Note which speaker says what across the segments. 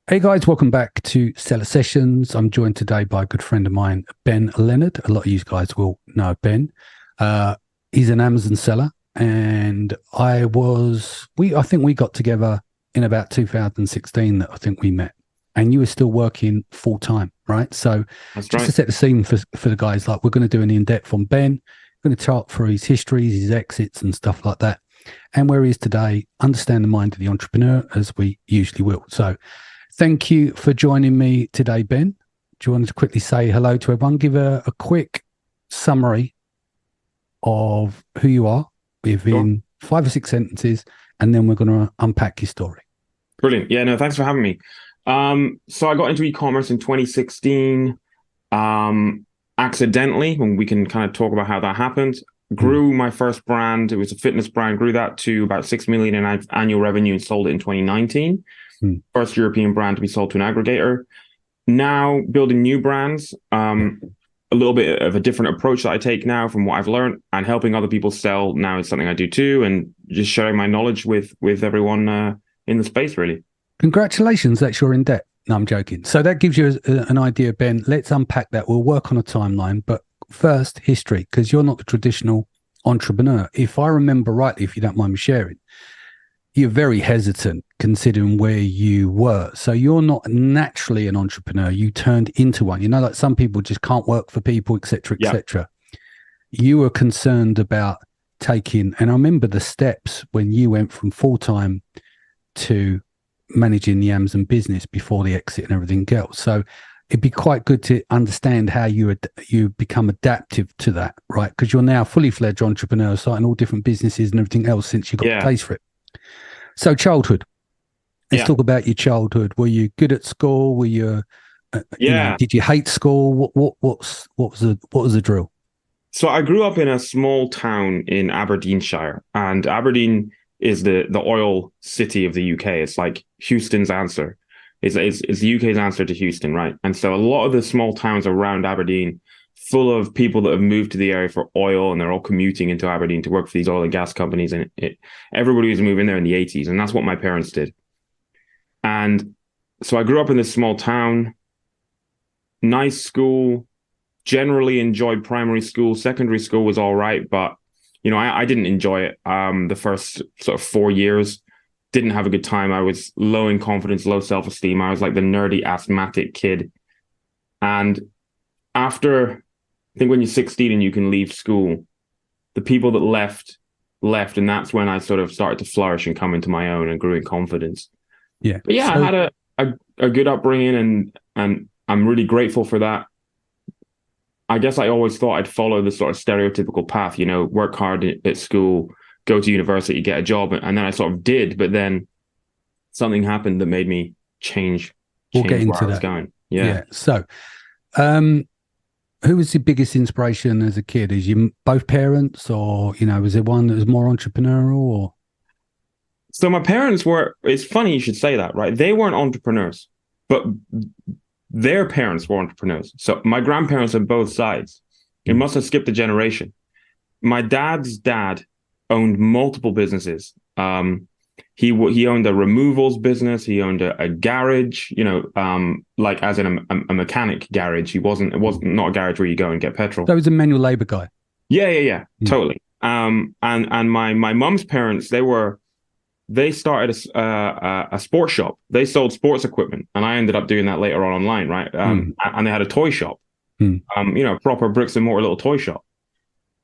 Speaker 1: Hey guys, welcome back to Seller Sessions. I'm joined today by a good friend of mine, Ben Leonard. A lot of you guys will know Ben. Uh, he's an Amazon seller, and I think we got together in about 2016 that I think we met, and you were still working full time, right? So
Speaker 2: That's
Speaker 1: just to
Speaker 2: right.
Speaker 1: set the scene for the guys, like we're going to do an in-depth on Ben. We're going to chart through his histories, his exits, and stuff like that, and where he is today. Understand the mind of the entrepreneur as we usually will. So. Thank you for joining me today, Ben. Do you want to quickly say hello to everyone? Give a quick summary of who you are
Speaker 2: Sure.
Speaker 1: within 5 or 6 sentences, and then we're going to unpack your story.
Speaker 2: Brilliant. Yeah, no, thanks for having me. So I got into e-commerce in 2016, accidentally, and we can kind of talk about how that happened.
Speaker 1: Mm,
Speaker 2: Grew my first brand. It was a fitness brand, grew that to about 6 million in annual revenue and sold it in 2019.
Speaker 1: mm,
Speaker 2: First European brand to be sold to an aggregator. Now building new brands, a little bit of a different approach that I take now from what I've learned, and helping other people sell now is something I do too, and just sharing my knowledge with everyone in the space, really.
Speaker 1: Congratulations, that's your in debt. No, I'm joking. So that gives you an idea, Ben. Let's unpack that. We'll work on a timeline, but first, history, because you're not the traditional entrepreneur. If I remember rightly, if you don't mind me sharing, you're very hesitant considering where you were. So you're not naturally an entrepreneur. You turned into one. You know, like some people just can't work for people, etc.,
Speaker 2: Yeah,
Speaker 1: etc. You were concerned about taking, and I remember the steps when you went from full time to managing the Amazon business before the exit and everything else. So it'd be quite good to understand how you become adaptive to that, right? Because you're now a fully fledged entrepreneur, starting all different businesses and everything else since you got the
Speaker 2: yeah,
Speaker 1: taste for it. So childhood. Let's
Speaker 2: yeah,
Speaker 1: talk about your childhood. Were you good at school? Were you,
Speaker 2: yeah.
Speaker 1: did you hate school? What was the drill?
Speaker 2: So I grew up in a small town in Aberdeenshire, and Aberdeen is the oil city of the UK. It's like Houston's answer. It's the UK's answer to Houston, right? And so a lot of the small towns around Aberdeen, full of people that have moved to the area for oil, and they're all commuting into Aberdeen to work for these oil and gas companies. And everybody was moving there in the 80s, and that's what my parents did. And so I grew up in this small town, nice school, generally enjoyed primary school. Secondary school was all right, but I didn't enjoy it. The first sort of 4 years, didn't have a good time. I was low in confidence, low self-esteem. I was like the nerdy asthmatic kid. And after, I think when you're 16 and you can leave school, the people that left, and that's when I sort of started to flourish and come into my own and grew in confidence.
Speaker 1: Yeah.
Speaker 2: But yeah, I
Speaker 1: So
Speaker 2: had a good upbringing, and I'm really grateful for that. I guess I always thought I'd follow the sort of stereotypical path, work hard at school, go to university, get a job, and then I sort of did, but then something happened that made me change
Speaker 1: we'll get
Speaker 2: change where
Speaker 1: into
Speaker 2: I was
Speaker 1: that.
Speaker 2: going. Yeah.
Speaker 1: Yeah. So, um, who was the biggest inspiration as a kid? Is you both parents, or was there one that was more entrepreneurial, or
Speaker 2: So my parents were, it's funny you should say that, right? They weren't entrepreneurs, but their parents were entrepreneurs. So my grandparents on both sides. It
Speaker 1: mm,
Speaker 2: must have skipped a generation. My dad's dad owned multiple businesses. He owned a removals business. He owned a garage. Like as in a mechanic garage. It wasn't not a garage where you go and get petrol.
Speaker 1: so he's a manual labor guy?
Speaker 2: Yeah, yeah, yeah,
Speaker 1: Mm,
Speaker 2: totally. And my mum's parents, they started a sports shop. They sold sports equipment, and I ended up doing that later on online, right?
Speaker 1: mm,
Speaker 2: And they had a toy shop.
Speaker 1: mm,
Speaker 2: Proper bricks and mortar little toy shop.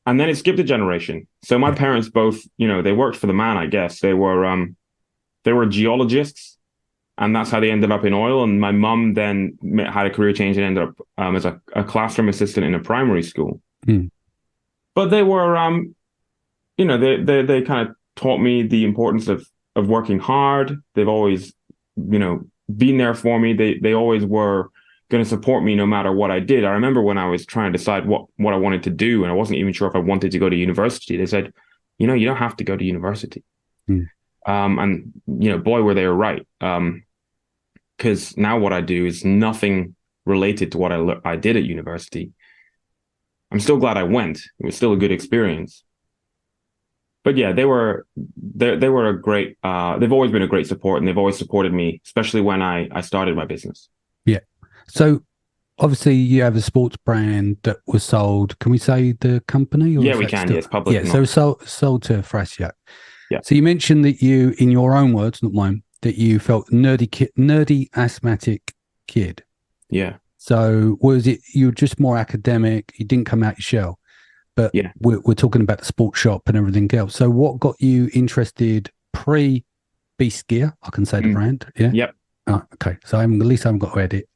Speaker 2: And then it skipped a generation. So my
Speaker 1: yeah.
Speaker 2: parents both, they worked for the man, I guess. They were geologists, and that's how they ended up in oil. And my mum then had a career change and ended up as a classroom assistant in a primary school.
Speaker 1: Mm,
Speaker 2: But they were, they kind of taught me the importance of working hard. They've always, been there for me. They always were going to support me no matter what I did. I remember when I was trying to decide what I wanted to do, and I wasn't even sure if I wanted to go to university. They said, you don't have to go to university.
Speaker 1: mm.
Speaker 2: And boy, were they right. Because now what I do is nothing related to what I did at university. I'm still glad I went. It was still a good experience. but yeah, they were a great, they've always been a great support, and they've always supported me, especially when I started my business.
Speaker 1: Yeah. So obviously you have a sports brand that was sold. Can we say the company? Or
Speaker 2: Yeah,
Speaker 1: is
Speaker 2: we
Speaker 1: that
Speaker 2: can.
Speaker 1: still?
Speaker 2: Yes, public
Speaker 1: Yeah. So
Speaker 2: knowledge.
Speaker 1: sold to Thrasio.
Speaker 2: Yeah.
Speaker 1: So you mentioned that you, in your own words, not mine, that you felt nerdy asthmatic kid.
Speaker 2: Yeah.
Speaker 1: So was it you were just more academic? You didn't come out your shell, but
Speaker 2: Yeah.
Speaker 1: we're talking about the sports shop and everything else. So what got you interested pre BeastGear? I can say the brand. Yeah.
Speaker 2: Yep.
Speaker 1: Oh, okay. So at least I haven't got to edit.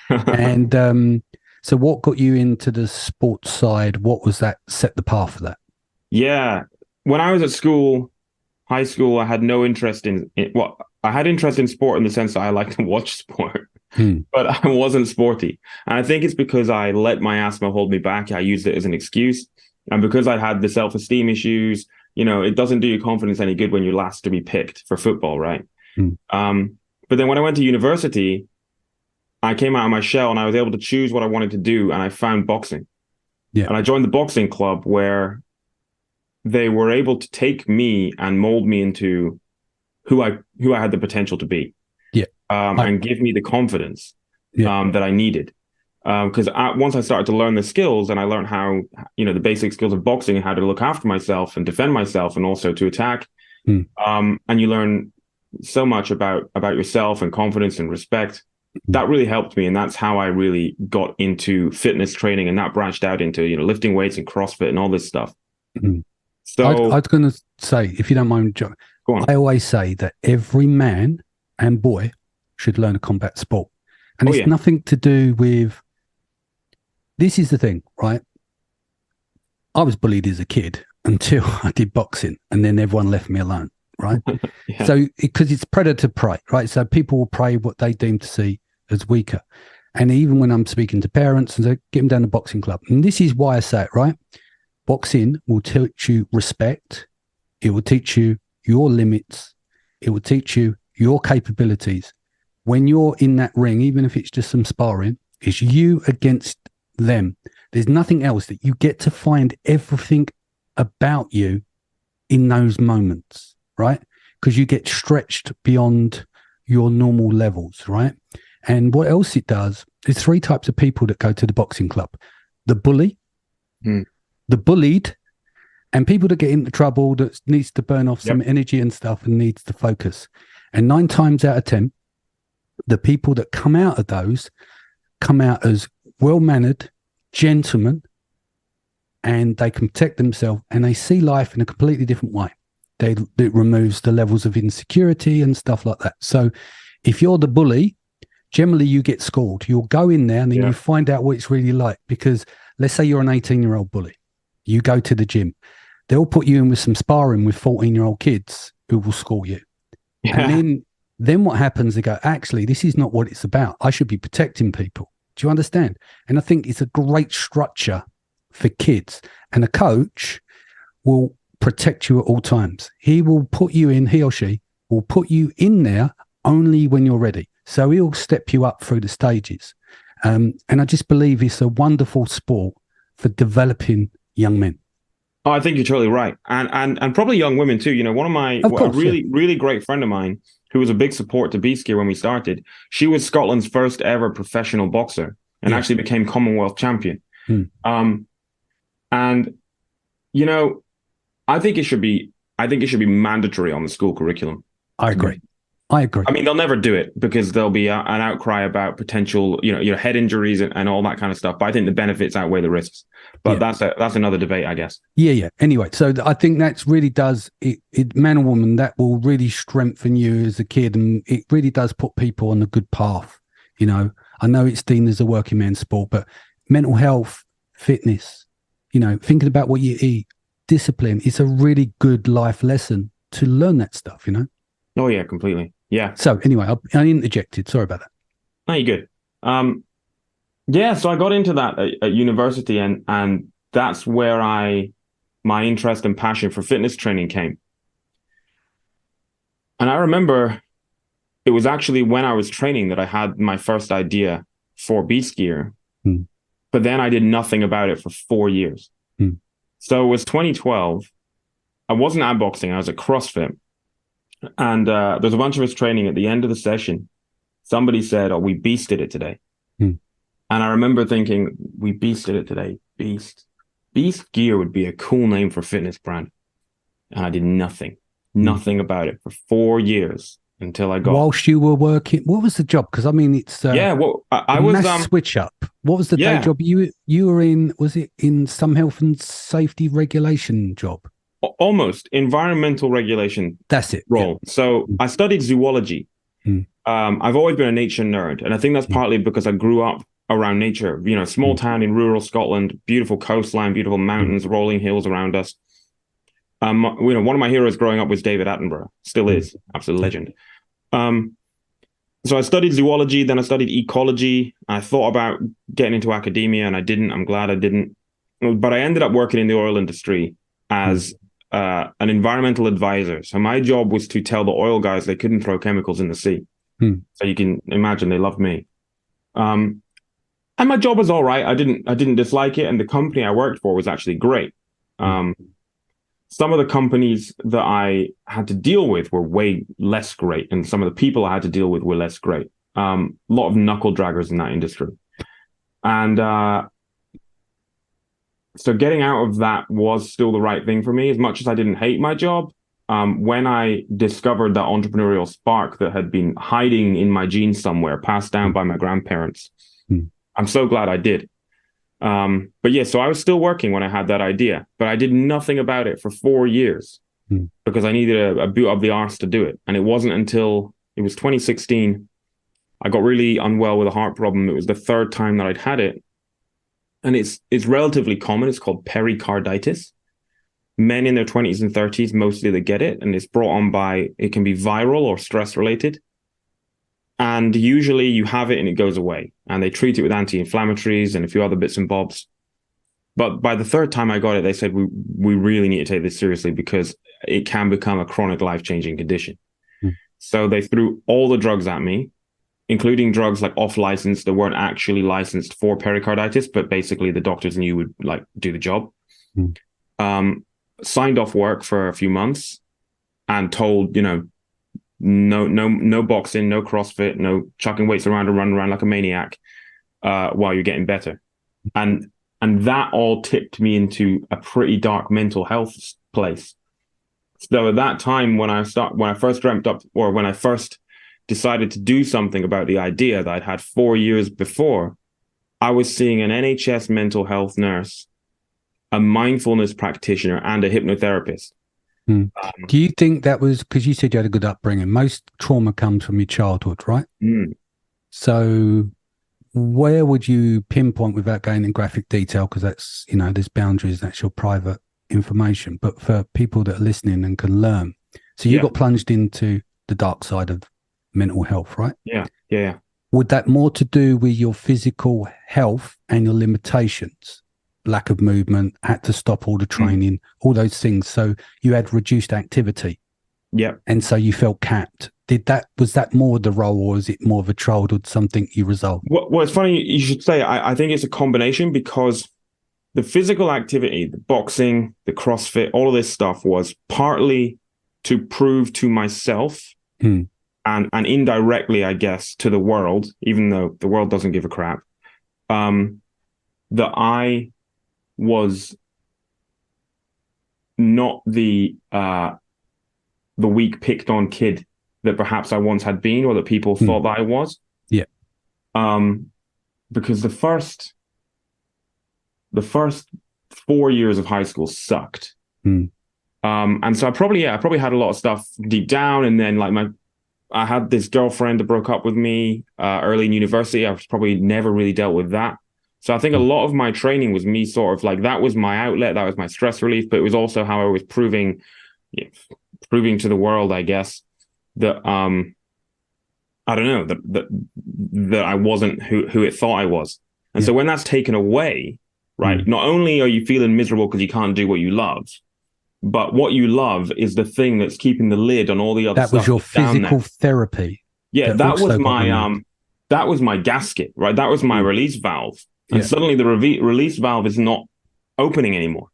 Speaker 1: And so what got you into the sports side? What was that set the path for that?
Speaker 2: Yeah. When I was at school, high school, I had no interest in well, I had interest in sport in the sense that I like to watch sport, but I wasn't sporty. And I think it's because I let my asthma hold me back. I used it as an excuse. And because I had the self-esteem issues, it doesn't do your confidence any good when you're last to be picked for football, right? But then when I went to university, I came out of my shell and I was able to choose what I wanted to do. And I found boxing.
Speaker 1: Yeah.
Speaker 2: And I joined the boxing club where they were able to take me and mold me into who I had the potential to be.
Speaker 1: Yeah.
Speaker 2: And give me the confidence that I needed. Because once I started to learn the skills and I learned how, the basic skills of boxing and how to look after myself and defend myself and also to attack. And you learn so much about yourself and confidence and respect. That really helped me. And that's how I really got into fitness training, and that branched out into, lifting weights and CrossFit and all this stuff. So
Speaker 1: I was going to say, if you don't mind, John,
Speaker 2: go on.
Speaker 1: I always say that every man and boy should learn a combat sport. And it's nothing to do with, this is the thing, right? I was bullied as a kid until I did boxing, and then everyone left me alone, right? So, because it's predator prey, right? So people will prey what they deem to see as weaker. And even when I'm speaking to parents, and they get them down to boxing club. And this is why I say it, right? Boxing will teach you respect. It will teach you your limits. It will teach you your capabilities. When you're in that ring, even if it's just some sparring, it's you against them. There's nothing else. That you get to find everything about you in those moments, right? Because you get stretched beyond your normal levels, right? And what else it does, there's three types of people that go to the boxing club: the bully, the bullied, and people that get into trouble, that needs to burn off some energy and stuff and needs to focus. And 9 times out of 10, the people that come out of those come out as well-mannered gentlemen, and they can protect themselves, and they see life in a completely different way. It removes the levels of insecurity and stuff like that. So if you're the bully, generally you get schooled. You'll go in there and then you find out what it's really like. Because let's say you're an 18-year-old bully. You go to the gym. They'll put you in with some sparring with 14-year-old kids who will school you. And then what happens, they go, actually, this is not what it's about. I should be protecting people. Do you understand? And I think it's a great structure for kids. And a coach will protect you at all times. He will put you in, he or she will put you in there only when you're ready. So he'll step you up through the stages. And I just believe it's a wonderful sport for developing young men.
Speaker 2: Oh, I think you're totally right. And probably young women too. One of my, a really great friend of mine who was a big support to BeastGear when we started, she was Scotland's first ever professional boxer and actually became Commonwealth champion. And, I think it should be mandatory on the school curriculum.
Speaker 1: I agree.
Speaker 2: I mean, they'll never do it because there'll be an outcry about potential, head injuries and all that kind of stuff. But I think the benefits outweigh the risks. But that's another debate, I guess. Yeah.
Speaker 1: Anyway, so I think that's really does it, man or woman, that will really strengthen you as a kid, and it really does put people on a good path. I know it's deemed as a working man's sport, but mental health, fitness, thinking about what you eat, discipline, it's a really good life lesson to learn that stuff.
Speaker 2: Oh yeah, completely. Yeah.
Speaker 1: So anyway, I interjected. Sorry about that.
Speaker 2: No, you're good. So I got into that at university, and that's where my interest and passion for fitness training came. And I remember it was actually when I was training that I had my first idea for BeastGear, but then I did nothing about it for 4 years. So it was 2012, I wasn't at boxing. I was at CrossFit. And there's a bunch of us training. At the end of the session, somebody said, "Oh, we beasted it today."
Speaker 1: Hmm.
Speaker 2: And I remember thinking, we beasted it today. BeastGear would be a cool name for a fitness brand. And I did nothing about it for 4 years until I got.
Speaker 1: Whilst you were working, what was the job? Because I mean, it's
Speaker 2: well, I
Speaker 1: a
Speaker 2: was
Speaker 1: mass switch up. What was the day job you were in? Was it in some health and safety regulation job?
Speaker 2: Almost environmental regulation.
Speaker 1: That's it.
Speaker 2: Role. Yeah. So I studied zoology. I've always been a nature nerd, and I think that's partly because I grew up around nature. You know, small town in rural Scotland, beautiful coastline, beautiful mountains, rolling hills around us. You know, one of my heroes growing up was David Attenborough. Still is, absolute legend. So I studied zoology, then I studied ecology. I thought about getting into academia, and I didn't. I'm glad I didn't. But I ended up working in the oil industry as an environmental advisor. So my job was to tell the oil guys they couldn't throw chemicals in the sea. So you can imagine they loved me. And my job was all right. I didn't dislike it, and the company I worked for was actually great. Some of the companies that I had to deal with were way less great, and some of the people I had to deal with were less great. A lot of knuckle draggers in that industry. And so getting out of that was still the right thing for me, as much as I didn't hate my job. When I discovered that entrepreneurial spark that had been hiding in my genes somewhere, passed down by my grandparents, I'm so glad I did. But yeah, so I was still working when I had that idea, but I did nothing about it for 4 years because I needed a boot up the arse to do it. And it wasn't until it was 2016, I got really unwell with a heart problem. It was the third time that I'd had it. And it's relatively common. It's called pericarditis. Men in their 20s and 30s, mostly they get it. And it's brought on by, it can be viral or stress related. And usually you have it and it goes away. And they treat it with anti-inflammatories and a few other bits and bobs. But by the third time I got it, they said, we really need to take this seriously because it can become a chronic life-changing condition. So they threw all the drugs at me, including drugs like off license that weren't actually licensed for pericarditis, but basically the doctors knew would like do the job. Signed off work for a few months and told, you know, no boxing, no CrossFit, no chucking weights around and running around like a maniac while you're getting better. And that all tipped me into a pretty dark mental health place. So at that time, when I first dreamt up, or when I first decided to do something about the idea that I'd had 4 years before, I was seeing an NHS mental health nurse, a mindfulness practitioner, and a hypnotherapist.
Speaker 1: Do you think that was because you said you had a good upbringing? Most trauma comes from your childhood, right? So where would you pinpoint, without going in graphic detail, because that's, you know, there's boundaries, that's your private information, but for people that are listening and can learn. So you got plunged into the dark side of mental health, right?
Speaker 2: Yeah.
Speaker 1: Would that more to do with your physical health and your limitations? Lack of movement, had to stop all the training, all those things. So you had reduced activity.
Speaker 2: Yeah.
Speaker 1: And so you felt capped. Was that more the role, or is it more of a childhood, something you resolved?
Speaker 2: Well, it's funny you should say. I think it's a combination, because the physical activity, the boxing, the CrossFit, all of this stuff was partly to prove to myself and indirectly, I guess, to the world, even though the world doesn't give a crap, that I was not the weak, picked on kid that perhaps I once had been, or that people thought that I was.
Speaker 1: Yeah.
Speaker 2: Because the first 4 years of high school sucked. And so I probably had a lot of stuff deep down, and then I had this girlfriend that broke up with me early in university. I was probably never really dealt with that. So I think a lot of my training was me sort of like, that was my outlet, that was my stress relief, but it was also how I was proving to the world, I guess, that I don't know, that I wasn't who it thought I was. And so when that's taken away, right, not only are you feeling miserable because you can't do what you love, but what you love is the thing that's keeping the lid on all the other stuff.
Speaker 1: That was your physical therapy.
Speaker 2: Yeah, that was my gasket, right? That was my release valve. And suddenly the release valve is not opening anymore.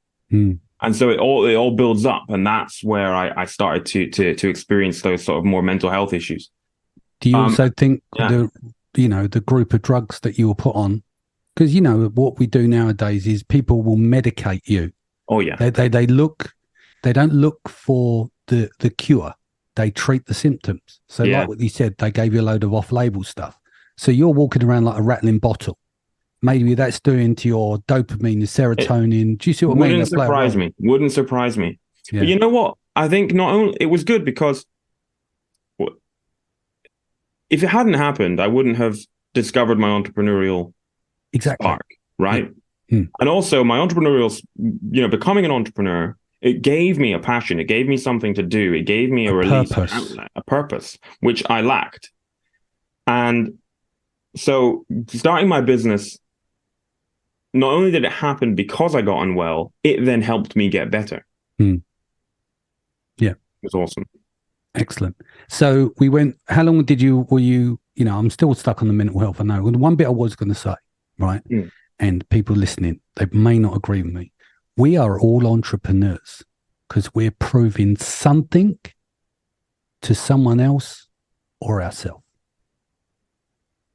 Speaker 2: And so it all builds up, and that's where I started to experience those sort of more mental health issues.
Speaker 1: Do you also think
Speaker 2: yeah.
Speaker 1: the group of drugs that you were put on? Because what we do nowadays is people will medicate you.
Speaker 2: Oh yeah.
Speaker 1: They don't look for the cure. They treat the symptoms. So like what you said, they gave you a load of off-label stuff. So you're walking around like a rattling bottle. Maybe that's doing to your dopamine, your serotonin. Do you see what I mean?
Speaker 2: Wouldn't surprise me. Wouldn't surprise me. Yeah. But you know what? I think not only it was good because if it hadn't happened, I wouldn't have discovered my entrepreneurial spark, right?
Speaker 1: Yeah.
Speaker 2: And also my entrepreneurial, becoming an entrepreneur, it gave me a passion. It gave me something to do. It gave me a release, an outlet, a purpose, which I lacked. And so starting my business, not only did it happen because I got unwell, it then helped me get better.
Speaker 1: Yeah.
Speaker 2: It was awesome.
Speaker 1: Excellent. So we went, how long were you, I'm still stuck on the mental health. I know. One bit I was going to say, right? And people listening, they may not agree with me. We are all entrepreneurs because we're proving something to someone else or ourselves.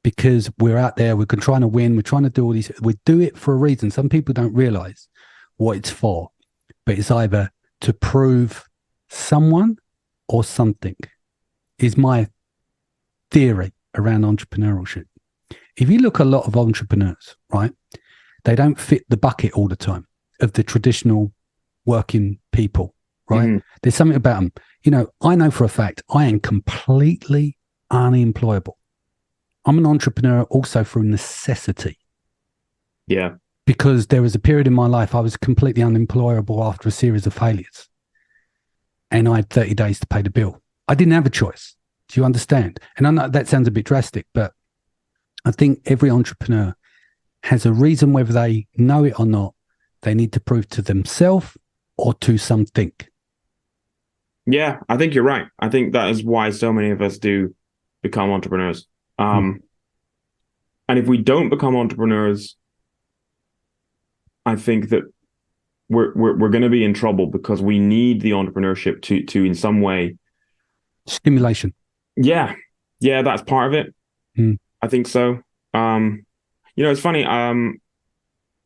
Speaker 1: Because we're out there, we're trying to win, we're trying to do all these, we do it for a reason. Some people don't realize what it's for, but it's either to prove someone or something, is my theory around entrepreneurship. If you look at a lot of entrepreneurs, right, they don't fit the bucket all the time of the traditional working people, right? There's something about them. I know for a fact I am completely unemployable. I'm an entrepreneur also through necessity.
Speaker 2: Yeah.
Speaker 1: Because there was a period in my life I was completely unemployable after a series of failures. And I had 30 days to pay the bill. I didn't have a choice. Do you understand? And I know that sounds a bit drastic, but I think every entrepreneur has a reason, whether they know it or not, they need to prove to themselves or to something.
Speaker 2: Yeah, I think you're right. I think that is why so many of us do become entrepreneurs. And if we don't become entrepreneurs, I think that we're going to be in trouble because we need the entrepreneurship to in some way
Speaker 1: stimulation.
Speaker 2: Yeah, that's part of it. I think so. It's funny.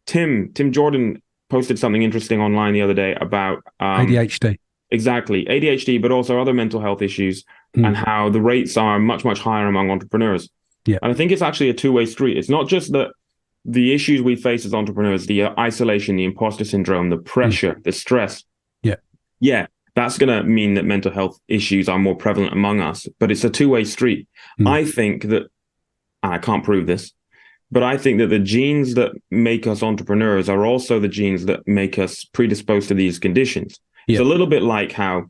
Speaker 2: Tim Jordan posted something interesting online the other day about
Speaker 1: ADHD.
Speaker 2: Exactly, ADHD, but also other mental health issues, and how the rates are much, much higher among entrepreneurs.
Speaker 1: Yeah,
Speaker 2: and I think it's actually a two-way street. It's not just that the issues we face as entrepreneurs, the isolation, the imposter syndrome, the pressure, the stress. Yeah, that's going to mean that mental health issues are more prevalent among us. But it's a two-way street. I think that, and I can't prove this, but I think that the genes that make us entrepreneurs are also the genes that make us predisposed to these conditions. It's a little bit like how,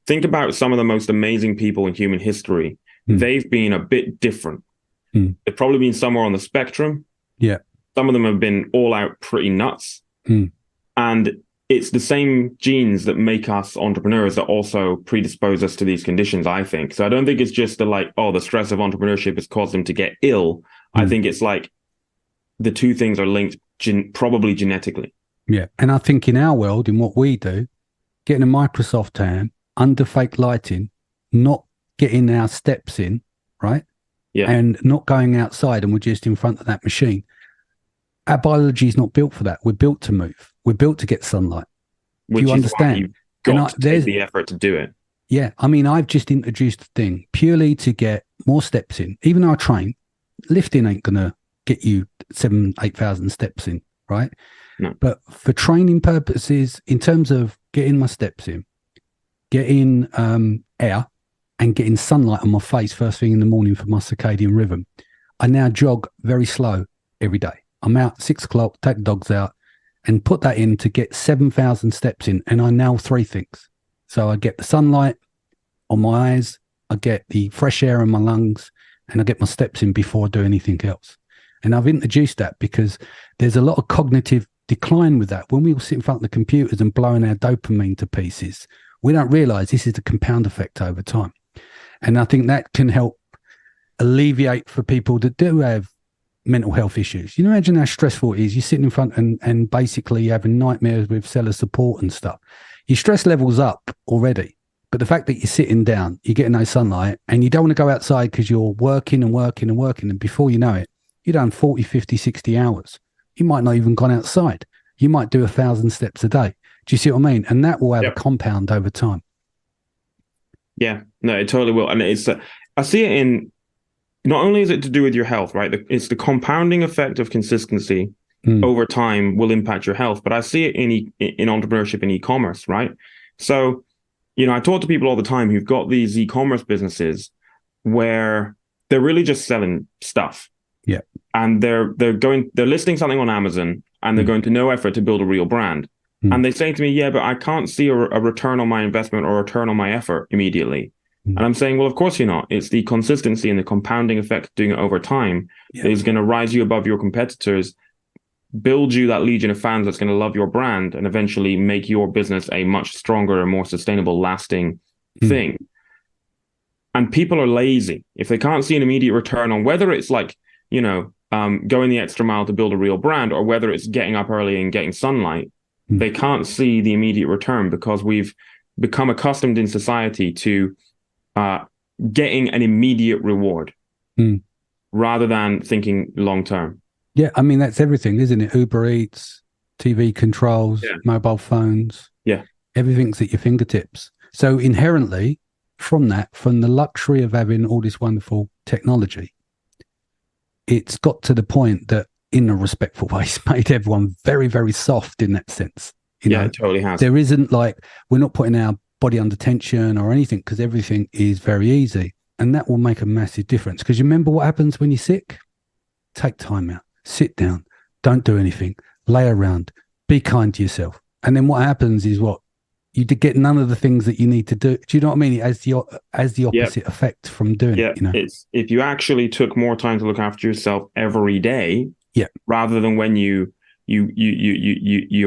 Speaker 2: think about some of the most amazing people in human history. They've been a bit different. They've probably been somewhere on the spectrum.
Speaker 1: Yeah.
Speaker 2: Some of them have been all out pretty nuts. And it's the same genes that make us entrepreneurs that also predispose us to these conditions, I think. So I don't think it's just the stress of entrepreneurship has caused them to get ill. I think it's like the two things are linked probably genetically.
Speaker 1: Yeah. And I think in our world, in what we do, getting a Microsoft tan under fake lighting, not getting our steps in, right?
Speaker 2: Yeah.
Speaker 1: And not going outside and we're just in front of that machine. Our biology is not built for that. We're built to move. We're built to get sunlight.
Speaker 2: Which
Speaker 1: do you understand?
Speaker 2: You've got to take the effort to do it.
Speaker 1: Yeah. I mean, I've just introduced a thing purely to get more steps in. Even though I train, lifting ain't going to get you 7,000, 8,000 steps in, right?
Speaker 2: No.
Speaker 1: But for training purposes, in terms of getting my steps in, getting air and getting sunlight on my face first thing in the morning for my circadian rhythm, I now jog very slow every day. I'm out 6 o'clock, take the dogs out and put that in to get 7,000 steps in. And I nail 3 things. So I get the sunlight on my eyes, I get the fresh air in my lungs, and I get my steps in before I do anything else. And I've introduced that because there's a lot of cognitive decline with that. When we all sit in front of the computers and blowing our dopamine to pieces, we don't realize this is the compound effect over time. And I think that can help alleviate for people that do have mental health issues. You imagine how stressful it is. You're sitting in front and basically you're having nightmares with seller support and stuff. Your stress level's up already. But the fact that you're sitting down, you're getting no sunlight, and you don't want to go outside because you're working and working and working. And before you know it, you're done 40, 50, 60 hours. You might not even gone outside. You might do 1,000 steps a day. Do you see what I mean? And that will have a compound over time.
Speaker 2: Yeah, no, it totally will. And it's, I see it in, not only is it to do with your health, right? It's the compounding effect of consistency over time will impact your health. But I see it in entrepreneurship and e-commerce, right? So, I talk to people all the time who've got these e-commerce businesses where they're really just selling stuff.
Speaker 1: Yeah.
Speaker 2: And they're listing something on Amazon and they're going to no effort to build a real brand. And they say to me, yeah, but I can't see a return on my investment or a return on my effort immediately. And I'm saying, well, of course you're not. It's the consistency and the compounding effect of doing it over time that is going to rise you above your competitors, build you that legion of fans that's going to love your brand, and eventually make your business a much stronger and more sustainable, lasting thing. And people are lazy. If they can't see an immediate return on whether it's like, going the extra mile to build a real brand, or whether it's getting up early and getting sunlight, they can't see the immediate return because we've become accustomed in society to getting an immediate reward rather than thinking long term.
Speaker 1: Yeah, I mean, that's everything, isn't it? Uber Eats, TV controls, mobile phones.
Speaker 2: Yeah.
Speaker 1: Everything's at your fingertips. So inherently, from the luxury of having all this wonderful technology, it's got to the point that, in a respectful way, it's made everyone very, very soft in that sense. It
Speaker 2: totally has.
Speaker 1: There isn't we're not putting our body under tension or anything because everything is very easy. And that will make a massive difference. Because you remember what happens when you're sick? Take time out. Sit down, don't do anything, lay around, be kind to yourself. And then what happens is you get none of the things that you need to do. Do you know what I mean? It has the opposite effect from doing it.
Speaker 2: It's if you actually took more time to look after yourself every day, rather than when your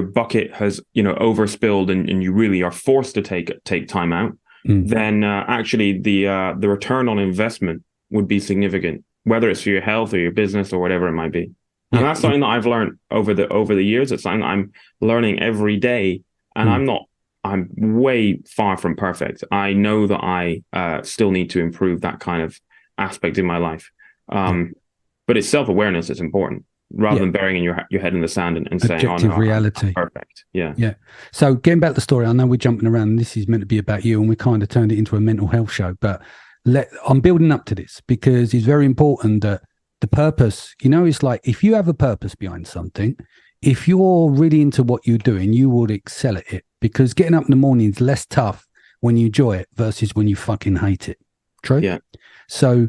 Speaker 2: bucket has overspilled and you really are forced to take time out, then actually the return on investment would be significant, whether it's for your health or your business or whatever it might be. And that's something that I've learned over the years. It's something I'm learning every day, and I'm way far from perfect. I know that I still need to improve that kind of aspect in my life. But it's self-awareness that's important, rather than burying your head in the sand and saying,
Speaker 1: objective reality.
Speaker 2: I'm perfect. Yeah.
Speaker 1: Yeah. So getting back to the story, I know we're jumping around and this is meant to be about you, and we kind of turned it into a mental health show, but I'm building up to this because it's very important that the purpose, it's like if you have a purpose behind something, if you're really into what you're doing, you would excel at it, because getting up in the morning is less tough when you enjoy it versus when you fucking hate it. True?
Speaker 2: Yeah.
Speaker 1: So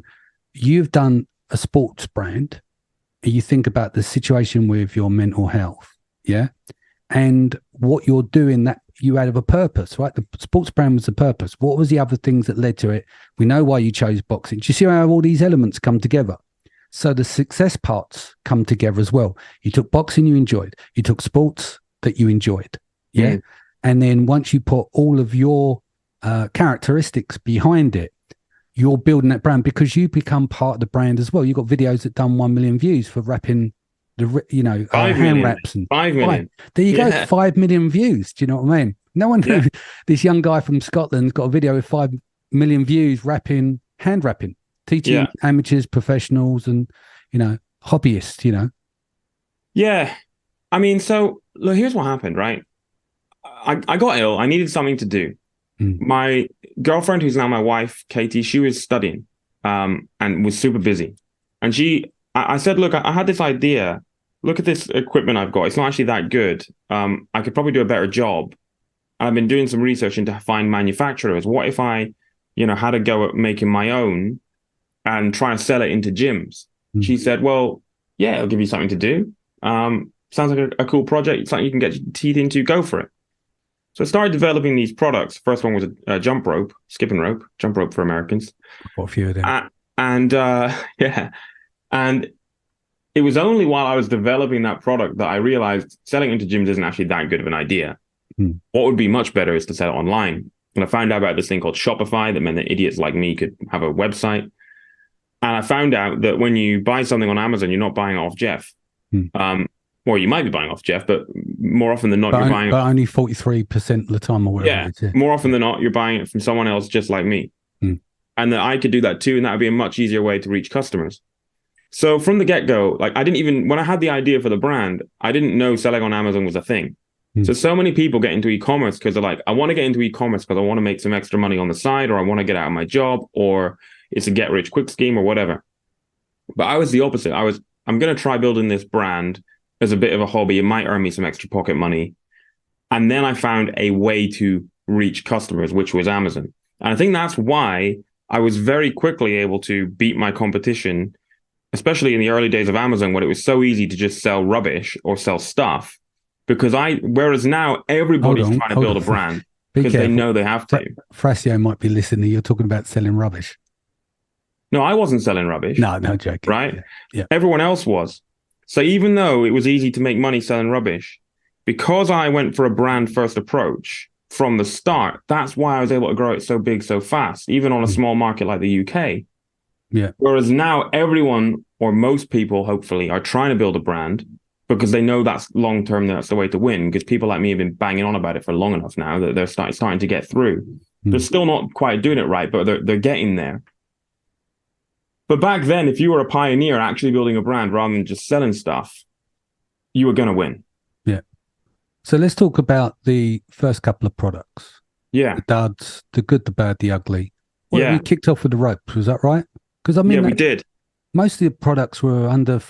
Speaker 1: you've done a sports brand. You think about the situation with your mental health. Yeah. And what you're doing, that you had a purpose, right? The sports brand was the purpose. What was the other things that led to it? We know why you chose boxing. Do you see how all these elements come together? So the success parts come together as well. You took boxing you enjoyed. You took sports that you enjoyed. Yeah. And then once you put all of your characteristics behind it, you're building that brand because you become part of the brand as well. You've got videos that done 1 million views for rapping hand wraps and
Speaker 2: 5 million.
Speaker 1: There you go. 5 million views. Do you know what I mean? No one knew this young guy from Scotland's got a video with 5 million views rapping, hand wrapping. Teaching amateurs, professionals, and hobbyists.
Speaker 2: Yeah, I mean, so look, here's what happened, right? I got ill. I needed something to do. My girlfriend, who's now my wife, Katie, she was studying, and was super busy. And I said, look, I had this idea. Look at this equipment I've got. It's not actually that good. I could probably do a better job. I've been doing some research into find manufacturers. What if I, had a go at making my own and try and sell it into gyms? She said, well, yeah, it'll give you something to do. Sounds like a cool project, something you can get your teeth into, go for it. So I started developing these products. First one was a jump rope, skipping rope, jump rope for Americans.
Speaker 1: What a few of them.
Speaker 2: And it was only while I was developing that product that I realized selling into gyms isn't actually that good of an idea. What would be much better is to sell it online. And I found out about this thing called Shopify that meant that idiots like me could have a website. And I found out that when you buy something on Amazon, you're not buying it off Jeff. Or you might be buying off Jeff, but more often than not, you're buying.
Speaker 1: But only 43% of the time, or whatever it is.
Speaker 2: More often than not, you're buying it from someone else just like me. And that I could do that too, and that would be a much easier way to reach customers. So from the get-go, like when I had the idea for the brand, I didn't know selling on Amazon was a thing. So many people get into e-commerce because they're like, I want to get into e-commerce because I want to make some extra money on the side, or I want to get out of my job, or it's a get-rich-quick scheme or whatever. But I was the opposite. I'm going to try building this brand as a bit of a hobby. It might earn me some extra pocket money. And then I found a way to reach customers, which was Amazon. And I think that's why I was very quickly able to beat my competition, especially in the early days of Amazon, when it was so easy to just sell rubbish or sell stuff. Whereas now everybody's trying to build a brand because they know they have to.
Speaker 1: Thrasio might be listening. You're talking about selling rubbish.
Speaker 2: No, I wasn't selling rubbish.
Speaker 1: No, joking.
Speaker 2: Right?
Speaker 1: Yeah.
Speaker 2: Everyone else was. So even though it was easy to make money selling rubbish, because I went for a brand first approach from the start, that's why I was able to grow it so big so fast, even on a small market like the UK.
Speaker 1: Yeah.
Speaker 2: Whereas now everyone, or most people, hopefully, are trying to build a brand because they know that's long term, that's the way to win. Because people like me have been banging on about it for long enough now that they're starting to get through. They're still not quite doing it right, but they're getting there. But back then, if you were a pioneer actually building a brand rather than just selling stuff, you were going to win.
Speaker 1: Yeah. So let's talk about the first couple of products.
Speaker 2: Yeah.
Speaker 1: The duds, the good, the bad, the ugly. Well, we kicked off with the ropes, was that right? Because I mean,
Speaker 2: we did.
Speaker 1: Most of the products were under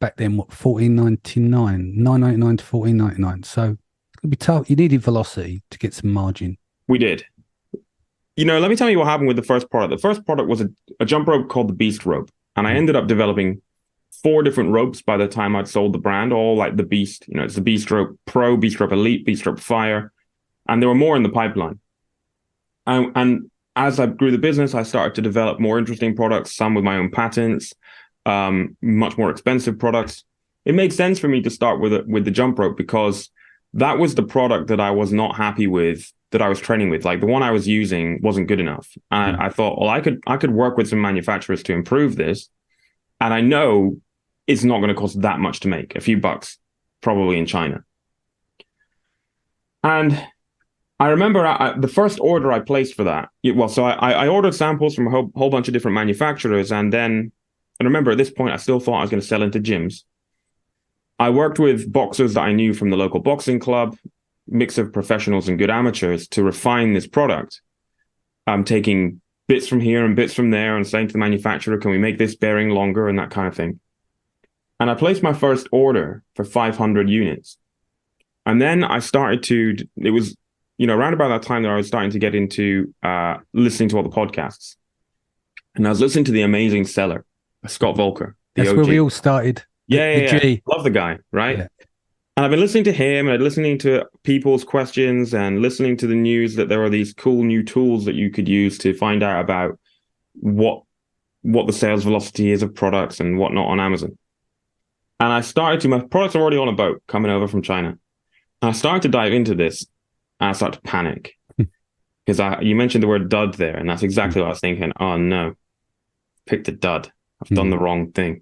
Speaker 1: back then, $14.99, $9.99 to $14.99. So it's gonna be tough. You needed velocity to get some margin.
Speaker 2: We did. Let me tell you what happened with the first product. The first product was a jump rope called the Beast rope, and I ended up developing 4 different ropes by the time I'd sold the brand, all like the Beast. It's the Beast rope Pro, Beast rope Elite, Beast rope Fire, and there were more in the pipeline. And as I grew the business, I started to develop more interesting products, some with my own patents, much more expensive products. It made sense for me to start with the jump rope because that was the product that I was not happy with, that I was training with. Like the one I was using wasn't good enough. And I thought, well, I could work with some manufacturers to improve this. And I know it's not going to cost that much to make, a few bucks, probably in China. And I remember the first order I placed for that. So I ordered samples from a whole bunch of different manufacturers. And remember at this point, I still thought I was going to sell into gyms. I worked with boxers that I knew from the local boxing club, mix of professionals and good amateurs, to refine this product. I'm taking bits from here and bits from there and saying to the manufacturer, can we make this bearing longer and that kind of thing. And I placed my first order for 500 units. And then I started it was, around about that time that I was starting to get into listening to all the podcasts. And I was listening to The Amazing Seller, Scott Volker.
Speaker 1: That's OG. Where we all started.
Speaker 2: Yeah. Love the guy, right? Yeah. And I've been listening to him and listening to people's questions and listening to the news that there are these cool new tools that you could use to find out about what the sales velocity is of products and whatnot on Amazon. And my products are already on a boat coming over from China. And I started to dive into this and I started to panic because you mentioned the word dud there. And that's exactly what I was thinking. Oh no, picked a dud. I've done the wrong thing.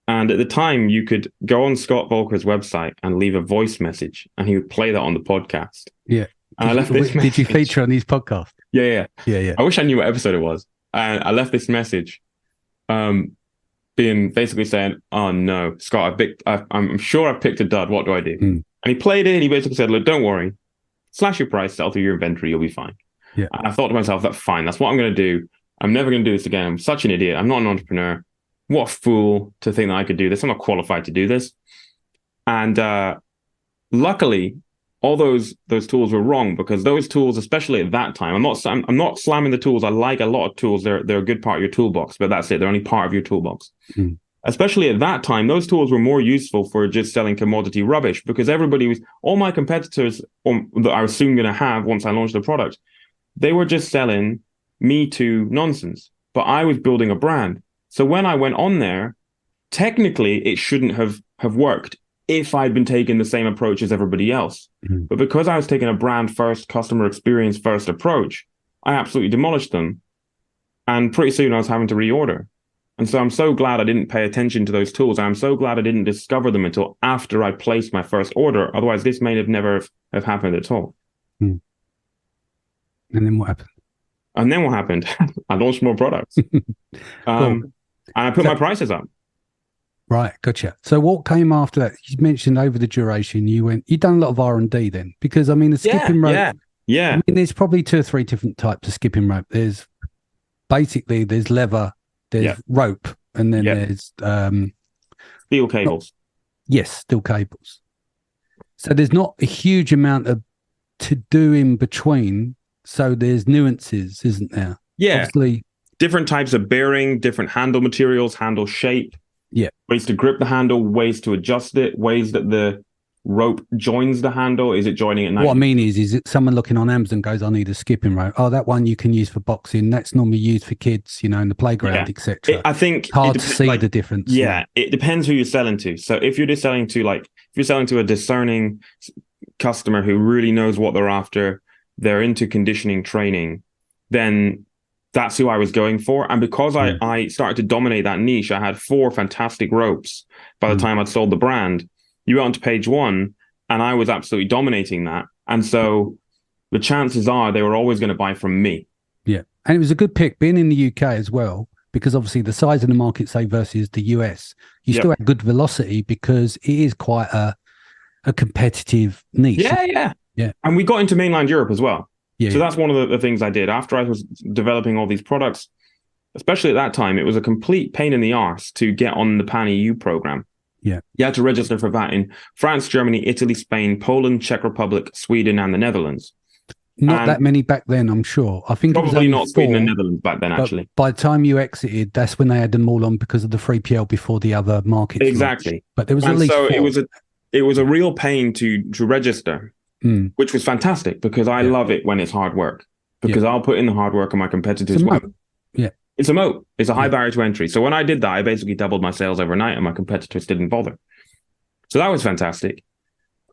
Speaker 2: And at the time, you could go on Scott Volker's website and leave a voice message, and he would play that on the podcast.
Speaker 1: Yeah.
Speaker 2: And I left this message.
Speaker 1: Did you feature on his podcast?
Speaker 2: Yeah.
Speaker 1: I
Speaker 2: wish I knew what episode it was. And I left this message, being basically saying, "Oh no, Scott, I'm sure I've picked a dud. What do I do?" And he played it, and he basically said, "Look, don't worry. Slash your price, sell through your inventory, you'll be fine."
Speaker 1: Yeah.
Speaker 2: And I thought to myself, "That's fine. That's what I'm going to do. I'm never going to do this again. I'm such an idiot. I'm not an entrepreneur. What a fool to think that I could do this. I'm not qualified to do this." And luckily, all those tools were wrong, because those tools, especially at that time, I'm not slamming the tools. I like a lot of tools. They're a good part of your toolbox, but that's it. They're only part of your toolbox. Especially at that time, those tools were more useful for just selling commodity rubbish, because all my competitors that I was soon going to have once I launched the product, they were just selling Me Too nonsense. But I was building a brand. So when I went on there, technically it shouldn't have worked if I'd been taking the same approach as everybody else. But because I was taking a brand first, customer experience first approach, I absolutely demolished them. And pretty soon I was having to reorder. And so I'm so glad I didn't pay attention to those tools. I'm so glad I didn't discover them until after I placed my first order. Otherwise, this may have never have happened at all.
Speaker 1: And then what happened?
Speaker 2: And then what happened? I launched more products.
Speaker 1: Cool.
Speaker 2: And I put my prices up.
Speaker 1: Right, gotcha. So what came after that? You mentioned over the duration, you've done a lot of R&D then, because I mean the skipping rope.
Speaker 2: Yeah.
Speaker 1: I mean, there's probably 2 or 3 different types of skipping rope. There's leather, there's rope, and then there's
Speaker 2: steel cables.
Speaker 1: Yes, steel cables. So there's not a huge amount to do in between. So there's nuances, isn't there?
Speaker 2: Yeah.
Speaker 1: Obviously,
Speaker 2: different types of bearing, different handle materials, handle shape.
Speaker 1: Yeah.
Speaker 2: Ways to grip the handle, ways to adjust it, ways that the rope joins the handle. Is it joining at 90?
Speaker 1: What I mean is it someone looking on Amazon goes, I need a skipping rope. Oh, that one you can use for boxing. That's normally used for kids, in the playground, etc.
Speaker 2: I think
Speaker 1: it's hard to see the difference.
Speaker 2: Yeah, it depends who you're selling to. So if you're just selling to if you're selling to a discerning customer who really knows what they're after, they're into conditioning training, then that's who I was going for. And because I started to dominate that niche, I had 4 fantastic ropes by the time I'd sold the brand. You went onto page 1 and I was absolutely dominating that. And so the chances are they were always going to buy from me.
Speaker 1: Yeah. And it was a good pick being in the UK as well, because obviously the size of the market, say, versus the US, you still have good velocity because it is quite a competitive niche.
Speaker 2: Yeah. And we got into mainland Europe as well.
Speaker 1: Yeah.
Speaker 2: So that's one of the things I did after I was developing all these products, especially at that time. It was a complete pain in the arse to get on the Pan EU program.
Speaker 1: Yeah.
Speaker 2: You had to register for that in France, Germany, Italy, Spain, Poland, Czech Republic, Sweden, and the Netherlands.
Speaker 1: Not that many back then, I'm sure. I think
Speaker 2: probably
Speaker 1: it was only
Speaker 2: not
Speaker 1: 4,
Speaker 2: Sweden and Netherlands back then, actually.
Speaker 1: By the time you exited, that's when they had them all on because of the 3PL before the other markets.
Speaker 2: Exactly.
Speaker 1: Launched. But there was at least 4.
Speaker 2: It was a real pain to register, which was fantastic because I love it when it's hard work, because I'll put in the hard work and my competitors won't.
Speaker 1: Yeah.
Speaker 2: It's a moat. It's a high barrier to entry. So when I did that, I basically doubled my sales overnight and my competitors didn't bother. So that was fantastic.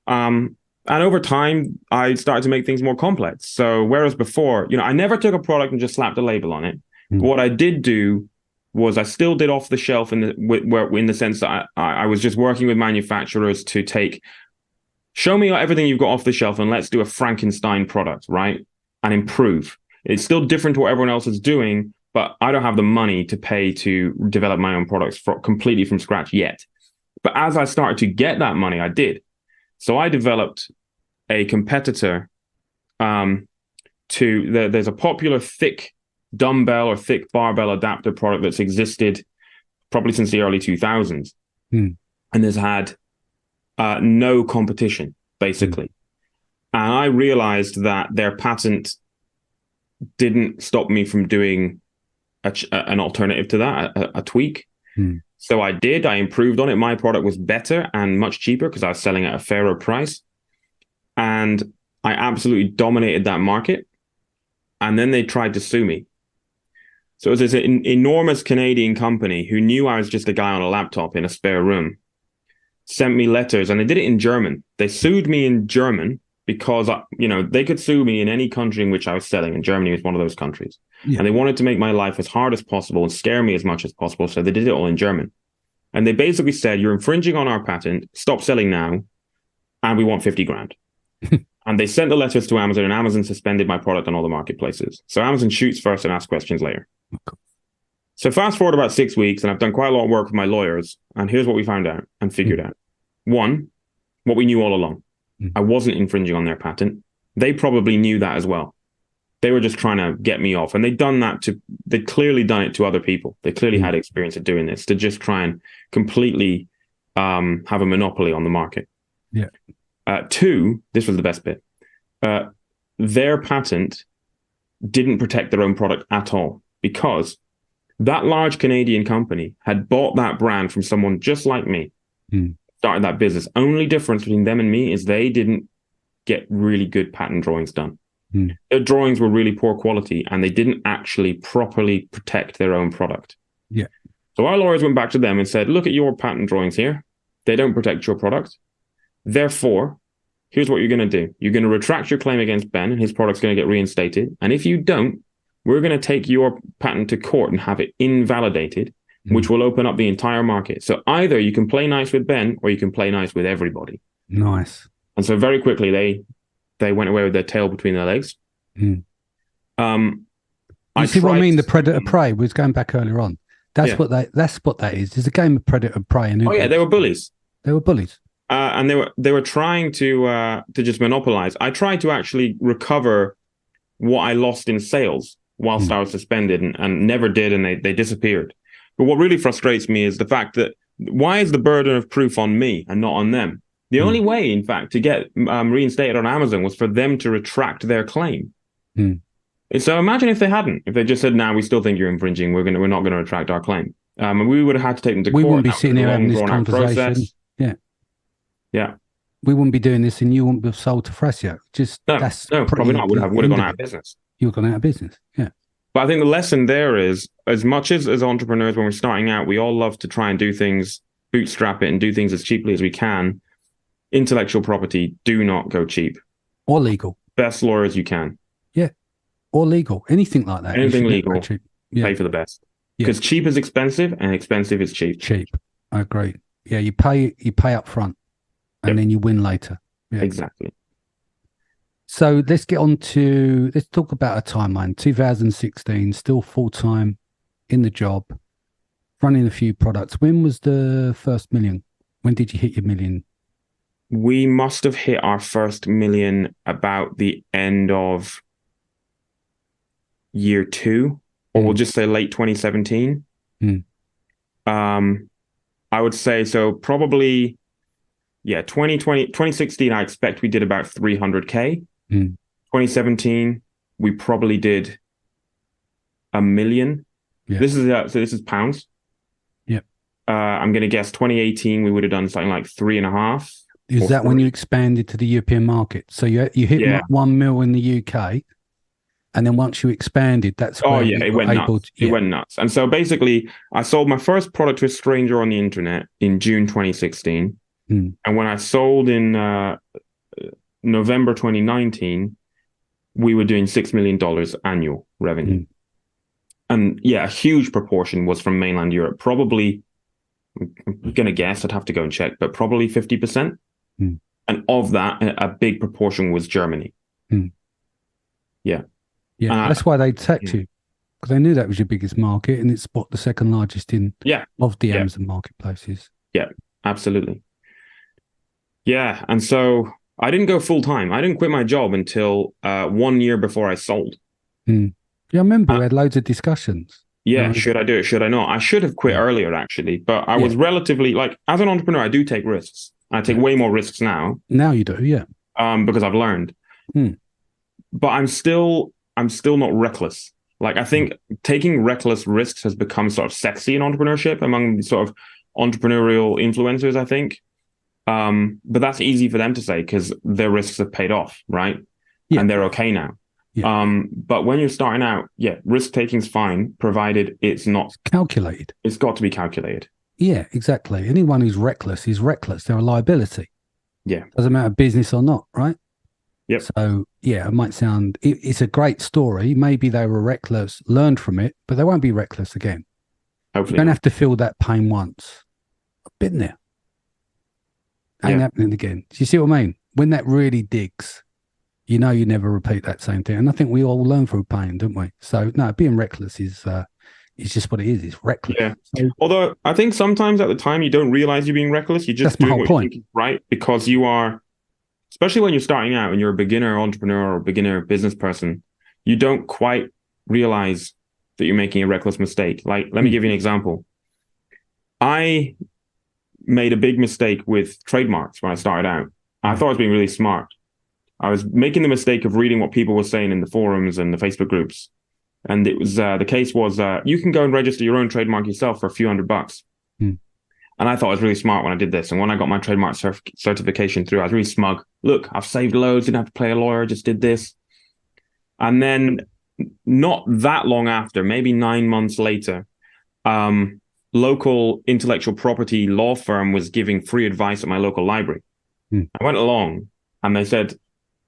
Speaker 2: And over time, I started to make things more complex. So whereas before, I never took a product and just slapped a label on it. What I did do was I still did off the shelf in the sense that I was just working with manufacturers to show me everything you've got off the shelf and let's do a Frankenstein product, right? And improve. It's still different to what everyone else is doing, but I don't have the money to pay to develop my own products completely from scratch yet. But as I started to get that money, I did. So I developed a competitor there's a popular thick dumbbell or thick barbell adapter product that's existed probably since the early 2000s. And has had no competition, basically. And I realized that their patent didn't stop me from doing an alternative to that, a tweak. So I did. I improved on it. My product was better and much cheaper because I was selling at a fairer price. And I absolutely dominated that market. And then they tried to sue me. So it was this enormous Canadian company who knew I was just a guy on a laptop in a spare room, sent me letters, and they did it in German. They sued me in German because, they could sue me in any country in which I was selling, and Germany was one of those countries. Yeah. And they wanted to make my life as hard as possible and scare me as much as possible, so they did it all in German. And they basically said, you're infringing on our patent, stop selling now, and we want 50 grand. And they sent the letters to Amazon, and Amazon suspended my product on all the marketplaces. So Amazon shoots first and asks questions later. Okay. So fast forward about 6 weeks, and I've done quite a lot of work with my lawyers, and here's what we found out and figured out. One, what we knew all along. I wasn't infringing on their patent. They probably knew that as well. They were just trying to get me off. And they'd clearly done it to other people. They clearly had experience of doing this to just try and completely have a monopoly on the market.
Speaker 1: Yeah.
Speaker 2: 2, this was the best bit. Their patent didn't protect their own product at all because that large Canadian company had bought that brand from someone just like me, started that business. Only difference between them and me is they didn't get really good patent drawings done. Their drawings were really poor quality and they didn't actually properly protect their own product.
Speaker 1: Yeah.
Speaker 2: So our lawyers went back to them and said, look at your patent drawings here. They don't protect your product. Therefore, here's what you're going to do. You're going to retract your claim against Ben and his product's going to get reinstated. And if you don't, we're going to take your patent to court and have it invalidated. which will open up the entire market. So either you can play nice with Ben or you can play nice with everybody.
Speaker 1: Nice.
Speaker 2: And so very quickly they went away with their tail between their legs.
Speaker 1: You see what I mean? The predator prey was going back earlier on. That's what that is. It's a game of predator prey. And
Speaker 2: they were bullies.
Speaker 1: They were bullies.
Speaker 2: And they were trying to just monopolize. I tried to actually recover what I lost in sales whilst I was suspended and never did, and they disappeared. But what really frustrates me is the fact that why is the burden of proof on me and not on them? The only way, in fact, to get reinstated on Amazon was for them to retract their claim. So imagine if they hadn't, if they just said, "Nah, we still think you're infringing. We're not going to retract our claim." And we would have had to take them to court.
Speaker 1: We wouldn't be sitting here having this conversation. Yeah. We wouldn't be doing this, and you wouldn't have sold to Thrasio.
Speaker 2: No, probably not. Would have gone out of business.
Speaker 1: You would have gone out of business. Yeah.
Speaker 2: But I think the lesson there is, as much as entrepreneurs, when we're starting out, we all love to try and do things, bootstrap it, and do things as cheaply as we can. Intellectual property, do not go cheap.
Speaker 1: Or legal.
Speaker 2: Best lawyers you can.
Speaker 1: Yeah. Or legal. Anything like that.
Speaker 2: Anything legal. Pay for the best. Because cheap is expensive and expensive is cheap.
Speaker 1: Cheap. I agree. Yeah, you pay up front and then you win later. Yeah.
Speaker 2: Exactly.
Speaker 1: So let's talk about a timeline. 2016, still full-time in the job, running a few products. When was the first million? When did you hit your million?
Speaker 2: We must have hit our first million about the end of year 2, or we'll just say late 2017. I would say so probably, 2016, I expect we did about 300K. 2017, we probably did $1 million. Yeah. This is pounds.
Speaker 1: Yeah.
Speaker 2: I'm going to guess 2018, we would have done something like 3.5.
Speaker 1: Is that 3. When you expanded to the European market? So you hit 1 mil in the UK, and then once you expanded, that's where
Speaker 2: it went nuts. It went nuts. And so basically, I sold my first product to a stranger on the internet in June 2016, and when I sold in November 2019, we were doing $6 million annual revenue. And a huge proportion was from mainland Europe. Probably, I'm going to guess, I'd have to go and check, but probably 50%. And of that, a big proportion was Germany. Yeah.
Speaker 1: Yeah, that's why they attacked you, because they knew that was your biggest market, and it's the second largest of the Amazon marketplaces. Yeah,
Speaker 2: absolutely. Yeah, and so I didn't go full time. I didn't quit my job until 1 year before I sold.
Speaker 1: Yeah, I remember we had loads of discussions.
Speaker 2: Yeah, should I do it? Should I not? I should have quit earlier, actually, but I was relatively, as an entrepreneur, I do take risks. I take way more risks now.
Speaker 1: Now you do, yeah.
Speaker 2: Because I've learned. But I'm still not reckless. I think taking reckless risks has become sort of sexy in entrepreneurship among sort of entrepreneurial influencers, I think. But that's easy for them to say because their risks have paid off, right? Yeah. And they're okay now. Yeah. But when you're starting out, risk taking is fine, provided it's not
Speaker 1: calculated.
Speaker 2: It's got to be calculated.
Speaker 1: Yeah, exactly. Anyone who's reckless is reckless. They're a liability.
Speaker 2: Yeah.
Speaker 1: Doesn't matter business or not, right?
Speaker 2: Yep.
Speaker 1: So, it might sound, it's a great story. Maybe they were reckless, learned from it, but they won't be reckless again.
Speaker 2: Hopefully.
Speaker 1: You don't have to feel that pain once. I've been there. Ain't happening again. Do you see what I mean? When that really digs, you never repeat that same thing. And I think we all learn through pain, don't we? So, no, being reckless is just what it is. It's reckless.
Speaker 2: Yeah. So, although I think sometimes at the time you don't realize you're being reckless. You're just doing what you think is right because you are, especially when you're starting out and you're a beginner entrepreneur or beginner business person, you don't quite realize that you're making a reckless mistake. Let me give you an example. I made a big mistake with trademarks when I started out. I thought I was being really smart. I was making the mistake of reading what people were saying in the forums and the Facebook groups. And it was the case was you can go and register your own trademark yourself for a few $100. And I thought I was really smart when I did this. And when I got my trademark certification through, I was really smug. Look, I've saved loads, didn't have to pay a lawyer, just did this. And then not that long after, maybe 9 months later, local intellectual property law firm was giving free advice at my local library. I went along and they said,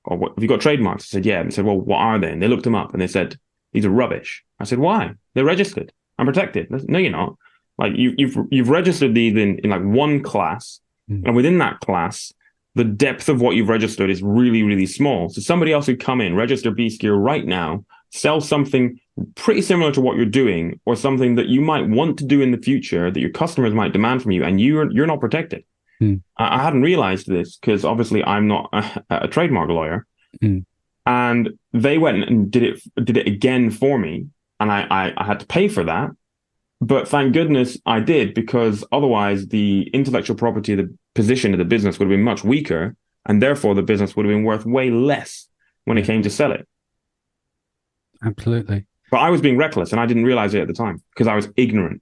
Speaker 2: "Oh, have you got trademarks?" I said, "Yeah." And they said, "Well, what are they?" And they looked them up and they said, "These are rubbish." I said, "Why? They're registered. I'm protected." They said, "No, you're not." Like you've registered these in like one class, and within that class, the depth of what you've registered is really, really small. So somebody else could come in, register BeastGear right now, sell something pretty similar to what you're doing, or something that you might want to do in the future that your customers might demand from you, and you're not protected. I hadn't realized this because obviously I'm not a trademark lawyer, and they went and did it again for me, and I had to pay for that. But thank goodness I did, because otherwise the intellectual property, the position of the business would have been much weaker, and therefore the business would have been worth way less when it came to sell it.
Speaker 1: Absolutely.
Speaker 2: But I was being reckless, and I didn't realize it at the time because I was ignorant.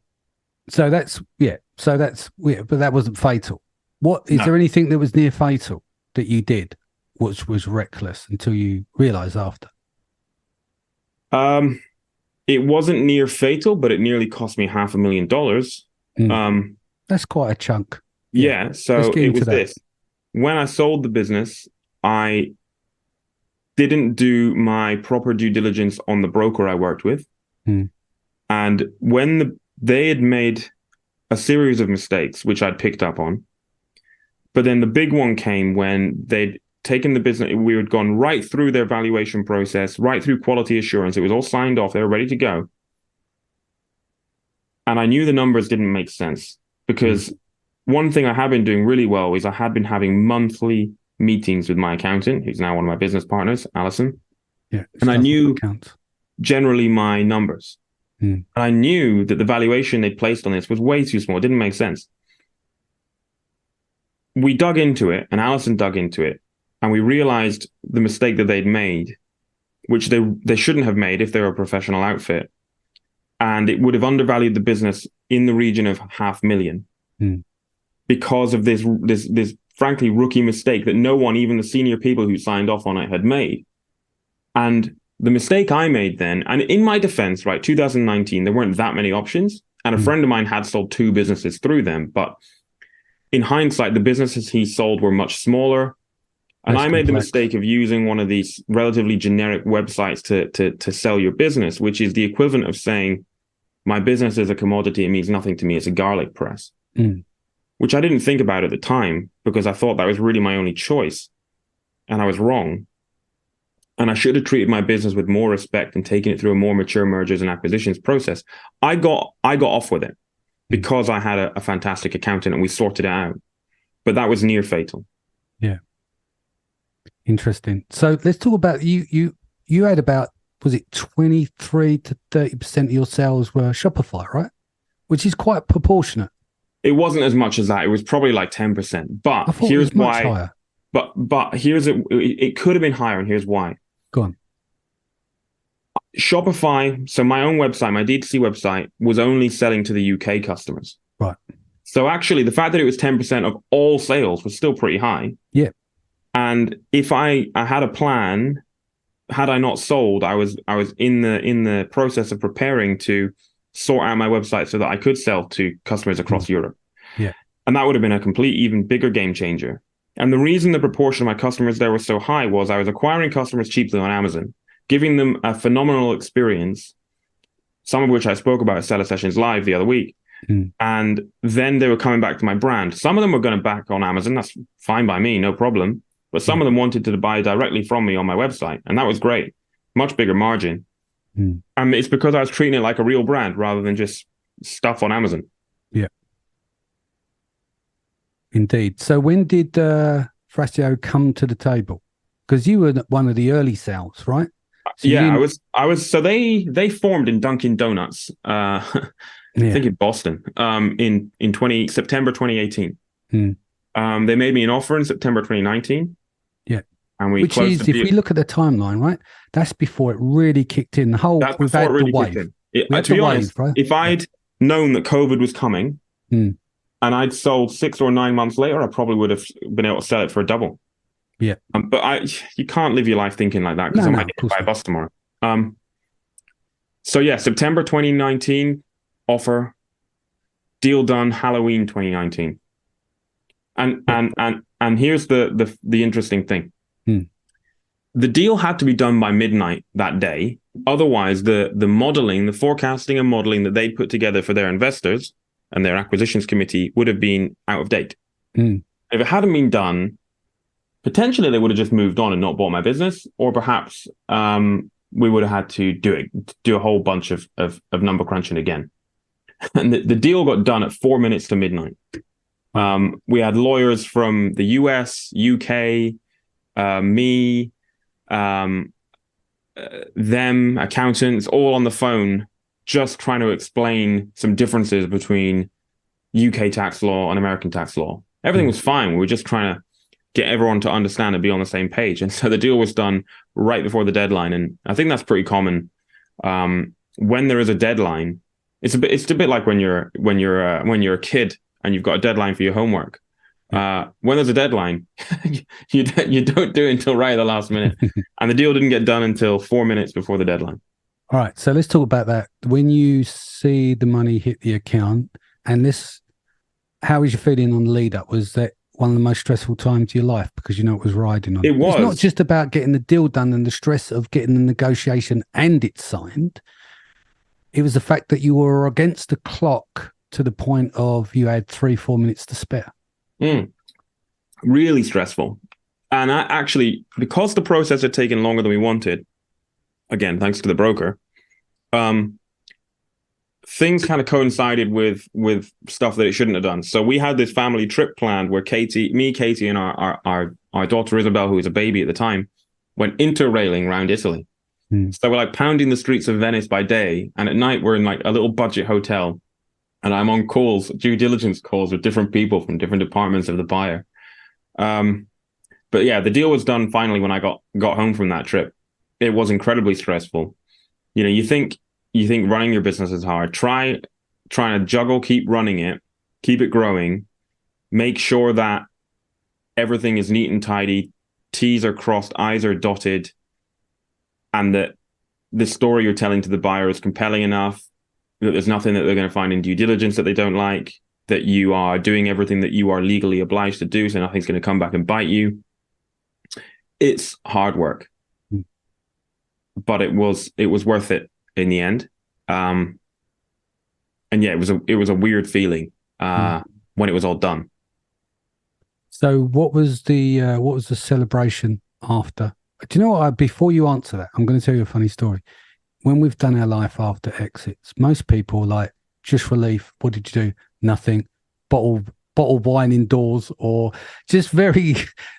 Speaker 1: So that's but that wasn't fatal. What is there anything that was near fatal that you did, which was reckless until you realized after?
Speaker 2: It wasn't near fatal, but it nearly cost me $500,000.
Speaker 1: That's quite a chunk.
Speaker 2: Yeah. So it was this. When I sold the business, I didn't do my proper due diligence on the broker I worked with. And when they had made a series of mistakes, which I'd picked up on, but then the big one came when they'd taken the business. We had gone right through their valuation process, right through quality assurance. It was all signed off. They were ready to go. And I knew the numbers didn't make sense, because one thing I had been doing really well is I had been having monthly meetings with my accountant, who's now one of my business partners, Alison.
Speaker 1: Yeah.
Speaker 2: And I knew generally my numbers. And I knew that the valuation they placed on this was way too small. It didn't make sense. We dug into it, and Alison dug into it, and we realized the mistake that they'd made, which they shouldn't have made if they were a professional outfit. And it would have undervalued the business in the region of $500,000 because of this frankly rookie mistake that no one, even the senior people who signed off on it, had made. And the mistake I made then, and in my defense, right, 2019, there weren't that many options. And a friend of mine had sold 2 businesses through them. But in hindsight, the businesses he sold were much smaller. And I made the mistake of using one of these relatively generic websites to sell your business, which is the equivalent of saying, my business is a commodity. It means nothing to me. It's a garlic press, which I didn't think about at the time, because I thought that was really my only choice. And I was wrong. And I should have treated my business with more respect and taken it through a more mature mergers and acquisitions process. I got off with it because I had a fantastic accountant and we sorted it out. But that was near fatal.
Speaker 1: Yeah. Interesting. So let's talk about you had about, was it 23 to 30% of your sales were Shopify, right? Which is quite proportionate.
Speaker 2: It wasn't as much as that. It was probably like 10%. But here's why. Higher. But here's it could have been higher, and here's why.
Speaker 1: Go on.
Speaker 2: Shopify, so my own website, my D2C website, was only selling to the UK customers.
Speaker 1: Right.
Speaker 2: So actually, the fact that it was 10% of all sales was still pretty high.
Speaker 1: Yeah.
Speaker 2: And if I had a plan, had I not sold, I was in the process of preparing to sort out my website so that I could sell to customers across Europe.
Speaker 1: Yeah.
Speaker 2: And that would have been a complete, even bigger game changer. And the reason the proportion of my customers there was so high was I was acquiring customers cheaply on Amazon, giving them a phenomenal experience, some of which I spoke about at Seller Sessions Live the other week. And then they were coming back to my brand. Some of them were going to back on Amazon. That's fine by me, no problem. But some of them wanted to buy directly from me on my website. And that was great. Much bigger margin. And it's because I was treating it like a real brand rather than just stuff on Amazon.
Speaker 1: Yeah. Indeed. So when did Thrasio come to the table? Because you were one of the early sales, right? So
Speaker 2: yeah, I was. So they formed in Dunkin' Donuts, I think in Boston, in September 2018. They made me an offer in September 2019.
Speaker 1: Yeah.
Speaker 2: And we
Speaker 1: Which is, if we look at the timeline, right, that's before it really kicked in. The whole, we've had the wave.
Speaker 2: To be honest, right? If I'd known that COVID was coming and I'd sold 6 or 9 months later, I probably would have been able to sell it for a double.
Speaker 1: Yeah.
Speaker 2: But you can't live your life thinking like that, because I might get hit by a bus tomorrow. So yeah, September 2019, offer, deal done, Halloween 2019. And here's the interesting thing. The deal had to be done by midnight that day. Otherwise, the modeling, the forecasting and modeling that they put together for their investors and their acquisitions committee would have been out of date.
Speaker 1: Mm.
Speaker 2: If it hadn't been done, potentially they would have just moved on and not bought my business, or perhaps we would have had to do a whole bunch of number crunching again. And the deal got done at 4 minutes to midnight. We had lawyers from the US, UK, me, them, accountants, all on the phone, just trying to explain some differences between UK tax law and American tax law. Everything was fine. We were just trying to get everyone to understand and be on the same page. And so the deal was done right before the deadline. And I think that's pretty common. When there is a deadline, it's a bit like when you're a kid and you've got a deadline for your homework. When there's a deadline, you don't do it until right at the last minute. And the deal didn't get done until 4 minutes before the deadline.
Speaker 1: All right. So let's talk about that. When you see the money hit the account, and how was your feeling on the lead up? Was that one of the most stressful times of your life because it was riding on?
Speaker 2: It was.
Speaker 1: It's not just about getting the deal done and the stress of getting the negotiation and it signed. It was the fact that you were against the clock to the point of you had 3-4 minutes to spare.
Speaker 2: Really stressful. And I actually, because the process had taken longer than we wanted, again, thanks to the broker, things kind of coincided with stuff that it shouldn't have done. So we had this family trip planned where Katie, and our daughter Isabel, who was a baby at the time, went interrailing around Italy. So we're like pounding the streets of Venice by day, and at night we're in like a little budget hotel, and I'm on calls, due diligence calls with different people from different departments of the buyer. But yeah, the deal was done finally when I got home from that trip. It was incredibly stressful. You think running your business is hard. Trying to juggle, keep running it, keep it growing, make sure that everything is neat and tidy, T's are crossed, I's are dotted, and that the story you're telling to the buyer is compelling enough, that there's nothing that they're going to find in due diligence that they don't like, that you are doing everything that you are legally obliged to do, so nothing's going to come back and bite you. It's hard work, but it was worth it in the end. And yeah, it was a weird feeling when it was all done.
Speaker 1: So what was the celebration after? Do you know what? Before you answer that, I'm going to tell you a funny story. When we've done our life after exits, most people like just relief. What did you do? Nothing. Bottle wine indoors, or just very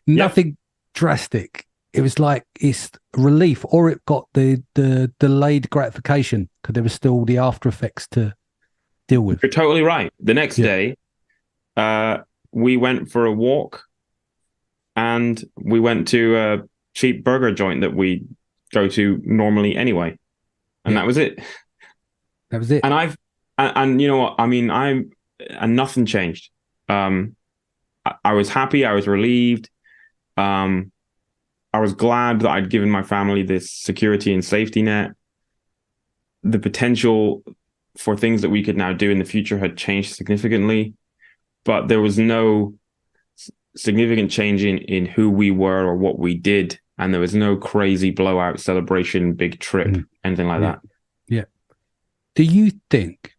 Speaker 1: nothing drastic. It was like it's relief, or it got the delayed gratification because there was still the after effects to deal with.
Speaker 2: You're totally right. The next day, we went for a walk, and we went to a cheap burger joint that we go to normally anyway, and that was it.
Speaker 1: That was it.
Speaker 2: And you know what? I mean, and nothing changed. I was happy. I was relieved. I was glad that I'd given my family this security and safety net. The potential for things that we could now do in the future had changed significantly, but there was no significant change in who we were or what we did. And there was no crazy blowout celebration, big trip, anything like that.
Speaker 1: Yeah. Do you think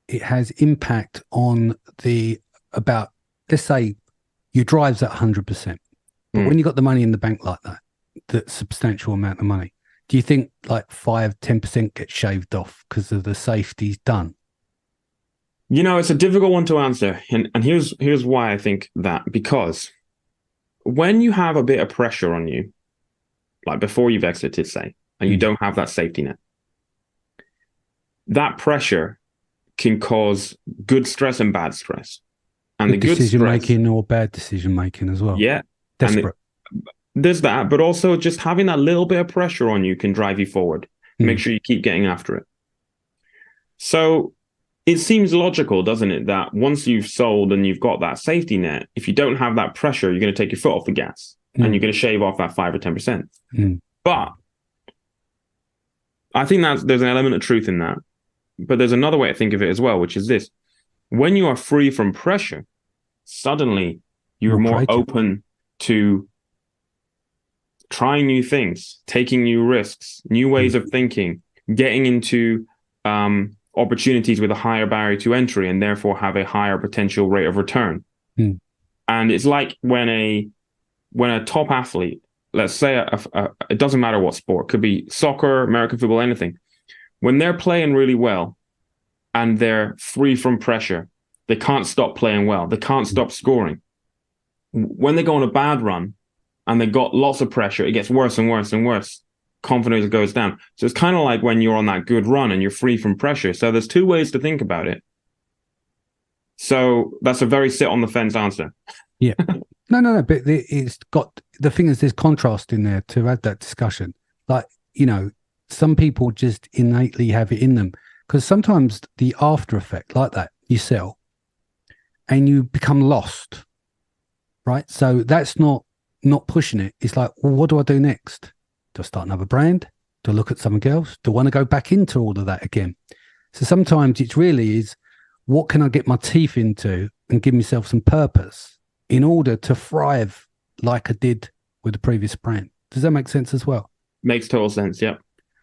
Speaker 1: it has impact on let's say your drive's at 100%, but when you got the money in the bank like that substantial amount of money, do you think like 5-10% gets shaved off because of the safety's done?
Speaker 2: It's a difficult one to answer. And here's why I think that. Because when you have a bit of pressure on you, like before you've exited, say, and you don't have that safety net, that pressure can cause good stress and bad stress. And the good
Speaker 1: decision
Speaker 2: stress,
Speaker 1: making or bad decision making as well.
Speaker 2: Yeah.
Speaker 1: Desperate.
Speaker 2: There's that, but also just having that little bit of pressure on you can drive you forward. Make sure you keep getting after it. So it seems logical, doesn't it, that once you've sold and you've got that safety net, if you don't have that pressure, you're going to take your foot off the gas and you're going to shave off that 5 or 10%. But I think there's an element of truth in that. But there's another way to think of it as well, which is this. When you are free from pressure, suddenly you're more open to trying new things, taking new risks, new ways of thinking, getting into opportunities with a higher barrier to entry and therefore have a higher potential rate of return. And it's like when a top athlete, let's say it doesn't matter what sport, could be soccer, American football, anything. When they're playing really well and they're free from pressure, they can't stop playing well. They can't stop scoring. When they go on a bad run and they got lots of pressure, it gets worse and worse and worse. Confidence goes down. So it's kind of like when you're on that good run and you're free from pressure. So there's two ways to think about it. So that's a very sit on the fence answer.
Speaker 1: Yeah. No. But it's got, the thing is, there's contrast in there to add that discussion. Like, you know, some people just innately have it in them, because sometimes the after effect like that, you sell and you become lost, right? So that's not pushing it. It's like, well, what do I do next? Do I start another brand? Do I look at something else? Do I want to go back into all of that again? So sometimes it really is, what can I get my teeth into and give myself some purpose in order to thrive like I did with the previous brand? Does that make sense as well?
Speaker 2: Makes total sense, yeah.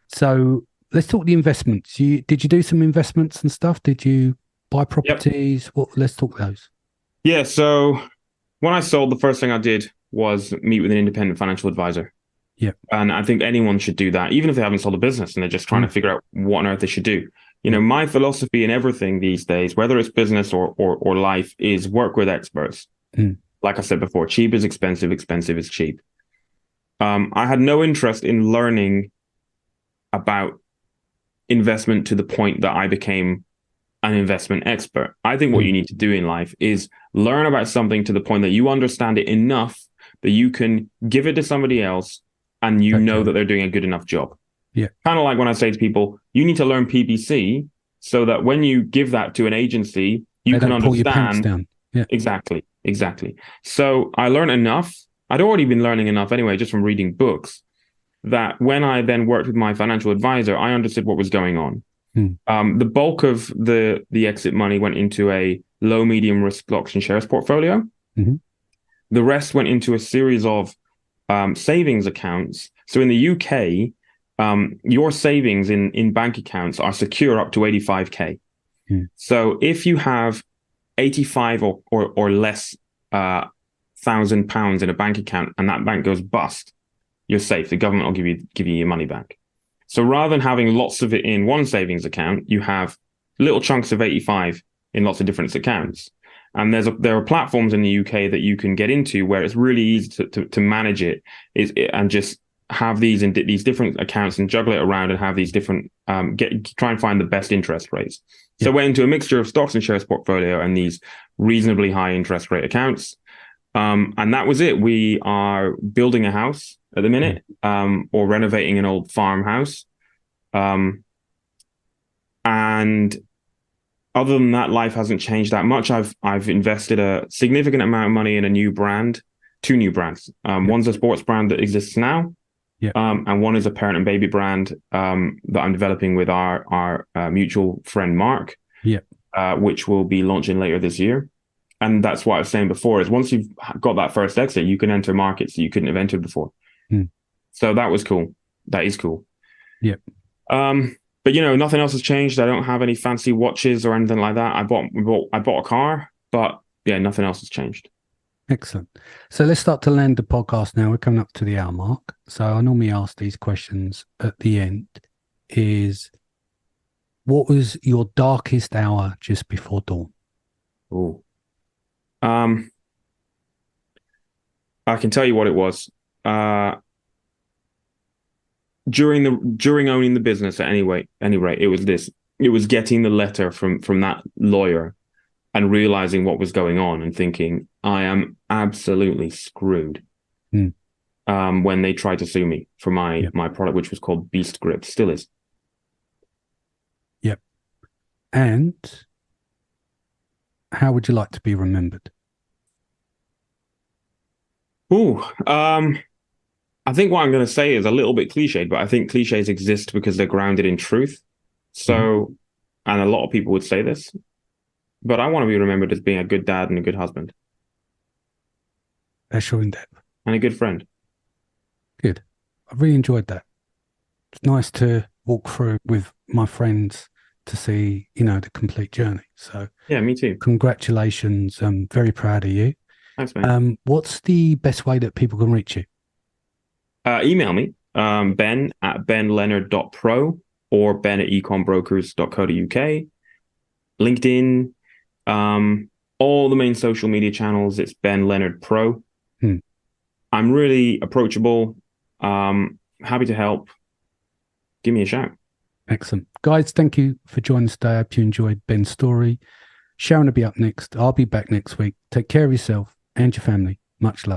Speaker 1: So let's talk the investments. Did you do some investments and stuff? Did you buy properties? Yep. Let's talk those.
Speaker 2: Yeah, so when I sold, the first thing I did was meet with an independent financial advisor.
Speaker 1: Yeah.
Speaker 2: And I think anyone should do that, even if they haven't sold a business and they're just trying to figure out what on earth they should do. You know, my philosophy in everything these days, whether it's business or life, is work with experts. Like I said before, cheap is expensive, expensive is cheap. I had no interest in learning about investment to the point that I became an investment expert. I think what you need to do in life is learn about something to the point that you understand it enough that you can give it to somebody else and you know that they're doing a good enough job.
Speaker 1: Yeah.
Speaker 2: Kind of like when I say to people, you need to learn PPC so that when you give that to an agency, you can understand. Pull your pants down. Yeah. Exactly. So I learned enough. I'd already been learning enough anyway, just from reading books, that when I then worked with my financial advisor, I understood what was going on. The bulk of the exit money went into a low, medium risk stocks and shares portfolio. The rest went into a series of savings accounts. So in the UK, your savings in bank accounts are secure up to 85k. So if you have 85 or less £1,000 in a bank account and that bank goes bust, you're safe. The government will give you your money back. So rather than having lots of it in one savings account, you have little chunks of 85 in lots of different accounts. And there are platforms in the UK that you can get into where it's really easy to manage it and just have these in these different accounts and juggle it around and have these different try and find the best interest rates. So I went into a mixture of stocks and shares portfolio and these reasonably high interest rate accounts. And that was it. We are building a house at the minute, or renovating an old farmhouse. And other than that, life hasn't changed that much. I've invested a significant amount of money in a new brand, two new brands. One's a sports brand that exists now, and one is a parent and baby brand that I'm developing with our mutual friend Mark, which will be launching later this year. And that's what I was saying before, is once you've got that first exit, you can enter markets that you couldn't have entered before. So that was cool. That is cool. But nothing else has changed. I don't have any fancy watches or anything like that. I bought a car, but nothing else has changed.
Speaker 1: Excellent. So let's start to land the podcast now. We're coming up to the hour mark. So I normally ask these questions at the end. What was your darkest hour just before dawn?
Speaker 2: I can tell you what it was. During owning the business at any rate, it was this. It was getting the letter from that lawyer and realizing what was going on and thinking, I am absolutely screwed. When they tried to sue me for my product, which was called BeastGear, still is.
Speaker 1: And how would you like to be remembered?
Speaker 2: I think what I'm going to say is a little bit cliched, but I think cliches exist because they're grounded in truth. So, and a lot of people would say this, but I want to be remembered as being a good dad and a good husband.
Speaker 1: That's your in-depth.
Speaker 2: And a good friend.
Speaker 1: Good. I really enjoyed that. It's nice to walk through with my friends to see, the complete journey. So
Speaker 2: Yeah, me too.
Speaker 1: congratulations. I'm very proud of you.
Speaker 2: Thanks, man.
Speaker 1: What's the best way that people can reach you?
Speaker 2: Email me, ben@benleonard.pro or ben@econbrokers.co.uk. LinkedIn, all the main social media channels, it's Ben Leonard Pro. I'm really approachable. Happy to help. Give me a shout.
Speaker 1: Excellent. Guys, thank you for joining us today. I hope you enjoyed Ben's story. Sharon will be up next. I'll be back next week. Take care of yourself and your family. Much love.